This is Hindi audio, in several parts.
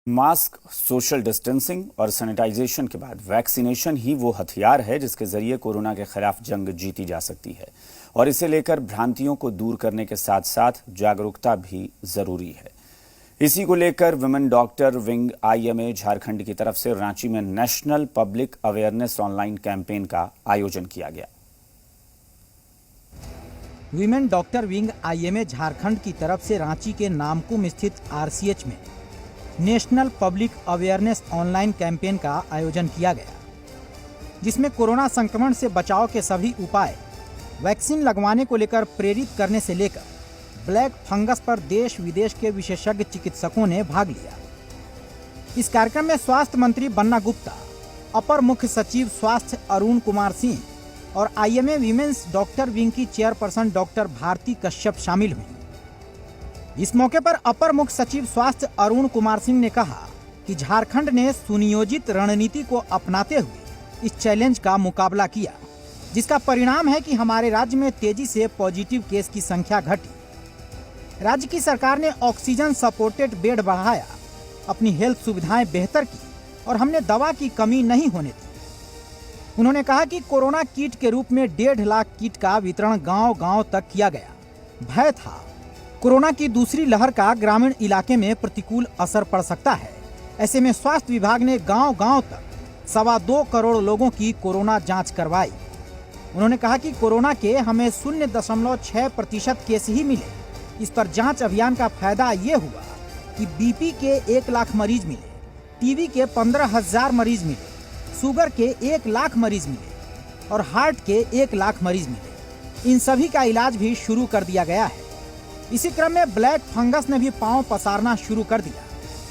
मास्क, सोशल डिस्टेंसिंग और सैनिटाइजेशन के बाद वैक्सीनेशन ही वो हथियार है जिसके जरिए कोरोना के खिलाफ जंग जीती जा सकती है। और इसे लेकर भ्रांतियों को दूर करने के साथ साथ जागरूकता भी जरूरी है। इसी को लेकर women doctor wing IMA Jharkhand की तरफ से रांची में national public awareness online campaign का आयोजन किया गया। Women doctor wing IMA Jharkhand की तरफ से रांची के नामकुम स्थित आरसीएच में national public awareness online campaign का आयोजन किया गया, जिसमें कोरोना संक्रमण से बचाव के सभी उपाय, वैक्सीन लगवाने को लेकर प्रेरित करने से लेकर ब्लैक फंगस पर देश विदेश के विशेषज्ञ चिकित्सकों ने भाग लिया। इस कार्यक्रम में स्वास्थ्य मंत्री बन्ना गुप्ता, अपर मुख्य सचिव स्वास्थ्य अरुण कुमार सिंह और आईएमए वीमेंस डॉक्टर विंग की चेयरपर्सन डॉक्टर भारती कश्यप शामिल हुई। इस मौके पर अपर मुख्य सचिव स्वास्थ्य अरुण कुमार सिंह ने कहा कि झारखंड ने सुनियोजित रणनीति को अपनाते हुए इस चैलेंज का मुकाबला किया, जिसका परिणाम है कि हमारे राज्य में तेजी से पॉजिटिव केस की संख्या घटी। राज्य की सरकार ने ऑक्सीजन सपोर्टेड बेड बढ़ाया, अपनी हेल्थ सुविधाएं बेहतर की और हमने दवा की कमी नहीं होने दी। उन्होंने कहा कि कोरोना किट के रूप में 1.5 लाख किट का वितरण गांव-गांव तक किया गया। भय था कोरोना की दूसरी लहर का ग्रामीण इलाके में प्रतिकूल असर पड़ सकता है। ऐसे में स्वास्थ्य विभाग ने गांव-गांव तक 2.25 करोड़ लोगों की कोरोना जांच करवाई। उन्होंने कहा कि कोरोना के हमें 0.6% केस ही मिले। इस पर जांच अभियान का फायदा ये हुआ कि बीपी के 1 लाख मरीज मिले, टीबी के 15,000 मरीज मिले, शुगर के 1 लाख मरीज मिले और हार्ट के 1 लाख मरीज मिले। इन सभी का इलाज भी शुरू कर दिया गया है। इसी क्रम में ब्लैक फंगस ने भी पांव पसारना शुरू कर दिया।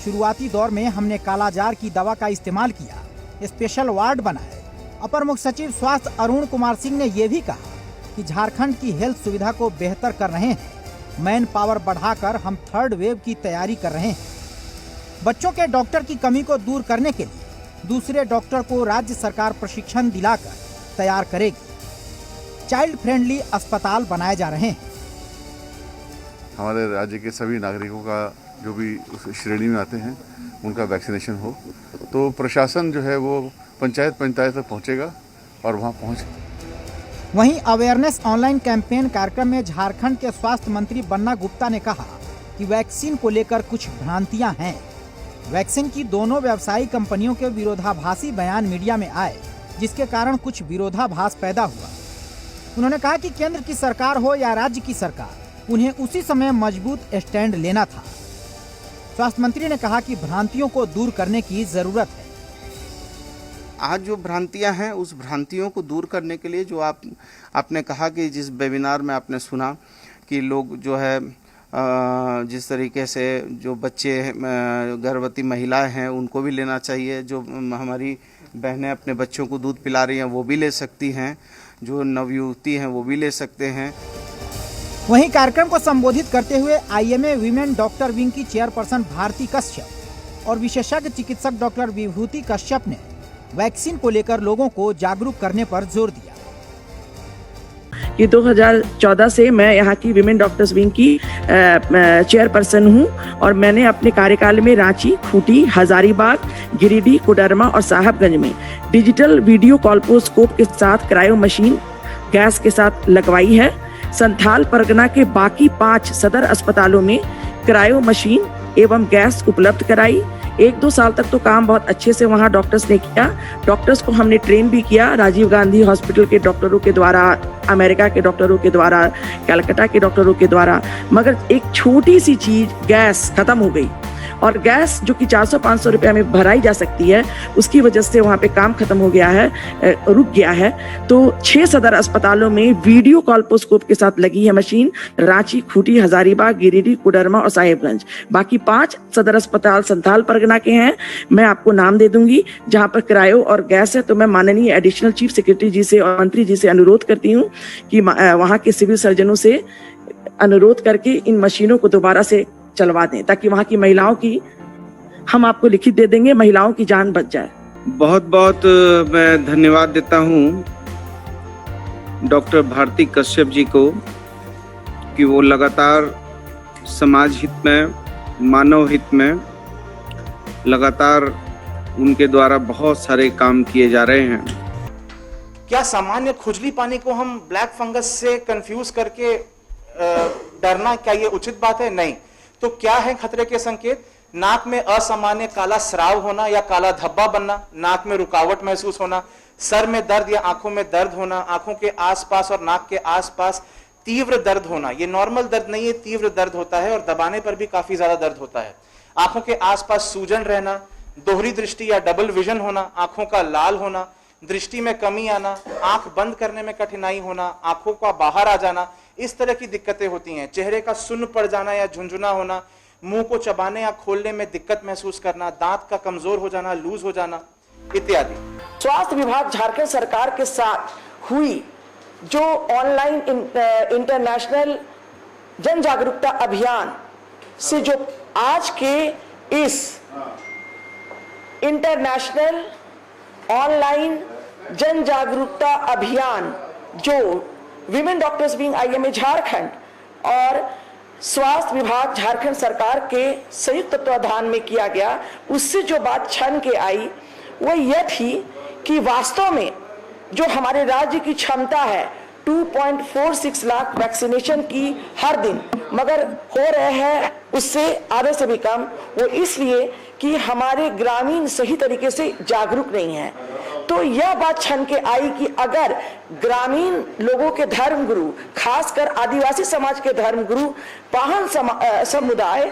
शुरुआती दौर में हमने कालाजार की दवा का इस्तेमाल किया, स्पेशल वार्ड बनाए। अपर मुख्य सचिव स्वास्थ्य अरुण कुमार सिंह ने यह भी कहा कि झारखंड की हेल्थ सुविधा को बेहतर कर रहे हैं। मैन पावर बढ़ाकर हम 3rd वेव की तैयारी कर रहे हैं। बच्चों के डॉक्टर की कमी को दूर करने के लिए दूसरे डॉक्टर को राज्य सरकार प्रशिक्षण दिलाकर तैयार करेगी। चाइल्ड फ्रेंडली अस्पताल बनाए जा रहे हैं। हमारे राज्य के सभी नागरिकों का जो भी उस श्रेणी में आते हैं उनका वैक्सीनेशन हो, तो प्रशासन जो है वो पंचायत तक पहुंचेगा और वहां पहुंच। वहीं अवेयरनेस ऑनलाइन कैंपेन कार्यक्रम में झारखंड के स्वास्थ्य मंत्री बन्ना गुप्ता ने कहा कि वैक्सीन को लेकर कुछ भ्रांतियां हैं। वैक्सीन की दोनों व्यवसायिक कंपनियों के विरोधाभासी बयान मीडिया में आए, जिसके कारण कुछ विरोधाभास पैदा हुआ। उन्होंने कहा कि केंद्र की सरकार हो या राज्य की सरकार, उन्हें उसी समय मजबूत स्टैंड लेना था। स्वास्थ्य मंत्री ने कहा कि भ्रांतियों को दूर करने की जरूरत है। आज जो भ्रांतियां हैं, उस भ्रांतियों को दूर करने के लिए जो आपने कहा कि जिस वेबिनार में आपने सुना कि लोग जो है जिस तरीके से जो बच्चे गर्भवती महिलाएं हैं उनको भी लेना चाहिए, जो हमारी बहनें अपने बच्चों को दूध पिला रही हैं वो भी ले सकती हैं, जो नवयुवती हैं वो भी ले सकते हैं। वहीं कार्यक्रम को संबोधित करते हुए आईएमए वीमेन डॉक्टर विंग की चेयरपर्सन भारती कश्यप और विशेषज्ञ चिकित्सक डॉक्टर विभूति कश्यप ने वैक्सीन को लेकर लोगों को जागरूक करने पर जोर दिया। कि 2014 से मैं यहाँ की विमेन डॉक्टर्स विंग की चेयरपर्सन हूँ और मैंने अपने कार्यकाल में रांची, खूंटी, हजारीबाग, गिरिडीह, कोडरमा और साहबगंज में डिजिटल वीडियो कॉल्पोस्कोप के साथ क्रायो मशीन गैस के साथ लगवाई है। संथाल परगना के बाकी 5 सदर अस्पतालों में क्रायो मशीन एवं गैस उपलब्ध कराई। 1-2 साल तक तो काम बहुत अच्छे से वहाँ डॉक्टर्स ने किया। डॉक्टर्स को हमने ट्रेन भी किया, राजीव गांधी हॉस्पिटल के डॉक्टरों के द्वारा, अमेरिका के डॉक्टरों के द्वारा, कलकत्ता के डॉक्टरों के द्वारा। मगर एक छोटी सी चीज, गैस खत्म हो गई और गैस जो कि 400-500 रुपया में भराई जा सकती है, उसकी वजह से वहाँ पे काम खत्म हो गया है, रुक गया है। तो 6 सदर अस्पतालों में वीडियो कॉल्पोस्कोप के साथ लगी है मशीन, रांची, खूंटी, हजारीबाग, गिरिडीह, कोडरमा और साहिबगंज। बाकी 5 सदर अस्पताल संथाल परगना के हैं। मैं आपको नाम दे दूंगी जहाँ पर क्रायो और गैस है। तो मैं माननीय एडिशनल चीफ सेक्रेटरी जी से और मंत्री जी से अनुरोध करती हूँ कि वहाँ के सिविल सर्जनों से अनुरोध करके इन मशीनों को दोबारा से चलवा दें, ताकि वहाँ की महिलाओं की, हम आपको लिखित दे देंगे, महिलाओं की जान बच जाए। बहुत बहुत मैं धन्यवाद देता हूँ डॉक्टर भारती कश्यप जी को कि वो लगातार समाज हित में, मानव हित में लगातार उनके द्वारा बहुत सारे काम किए जा रहे हैं। क्या सामान्य खुजली पानी को हम ब्लैक फंगस से कंफ्यूज करके डरना, क्या ये उचित बात है? नहीं। तो क्या है खतरे के संकेत? नाक में असामान्य काला स्राव होना या काला धब्बा बनना, नाक में रुकावट महसूस होना, सर में दर्द या आंखों में दर्द होना, आंखों के आसपास और नाक के आसपास तीव्र दर्द होना। ये नॉर्मल दर्द नहीं है, तीव्र दर्द होता है और दबाने पर भी काफी ज्यादा दर्द होता है। आंखों के आसपास सूजन रहना, दोहरी दृष्टि या डबल विजन होना, आंखों का लाल होना, दृष्टि में कमी आना, आंख बंद करने में कठिनाई होना, आंखों का बाहर आ जाना, इस तरह की दिक्कतें होती हैं। चेहरे का सुन्न पड़ जाना या झुंझुना होना, मुंह को चबाने या खोलने में दिक्कत महसूस करना, दांत का कमजोर हो जाना, लूज हो जाना इत्यादि। स्वास्थ्य विभाग झारखंड सरकार के साथ हुई जो ऑनलाइन इंटरनेशनल जन जागरूकता अभियान से जो आज के इस इंटरनेशनल ऑनलाइन जन जागरूकता अभियान जो women doctors wing IMA Jharkhand और स्वास्थ्य विभाग झारखंड सरकार के संयुक्त तत्वाधान में किया गया, उससे जो बात छन के आई वो यह थी कि वास्तव में जो हमारे राज्य की क्षमता है 2.46 लाख वैक्सीनेशन की हर दिन, मगर हो रहे हैं उससे आधे से भी कम। वो इसलिए कि हमारे ग्रामीण सही तरीके से जागरूक नहीं है। तो यह बात छन के आई कि अगर ग्रामीण लोगों के धर्मगुरु, खासकर आदिवासी समाज के धर्मगुरु, पाहन समुदाय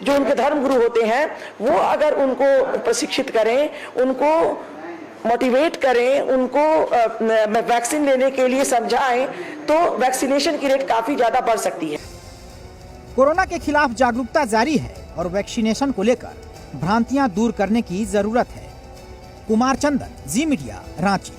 जो उनके धर्मगुरु होते हैं, वो अगर उनको प्रशिक्षित करें, उनको मोटिवेट करें, उनको वैक्सीन लेने के लिए समझाएं, तो वैक्सीनेशन की रेट काफी ज्यादा बढ़ सकती है। कोरोना के खिलाफ जागरूकता जारी है और वैक्सीनेशन को लेकर भ्रांतियां दूर करने की जरूरत है। कुमार चंदन, जी मीडिया, रांची।